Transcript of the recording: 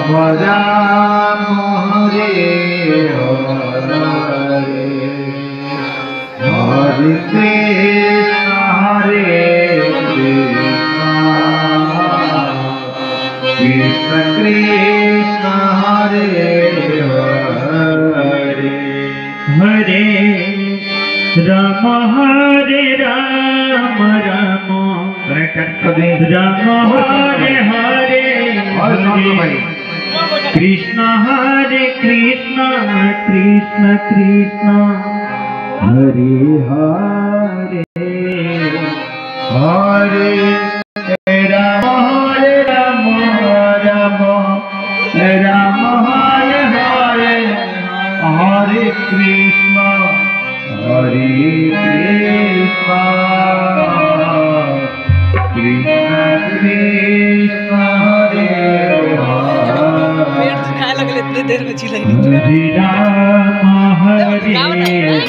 राम हरे हरे हरे कृष्ण कृष्ण हरे हरे हरे राम राम राम हरे हरे कृष्ण हरे कृष्ण कृष्ण कृष्ण हरे हरे हरे राम राम राम हरे हरे हरे कृष्ण कृष्ण कृष्ण हरे इतने देर में चिल्लाई हरे राम हरे हरे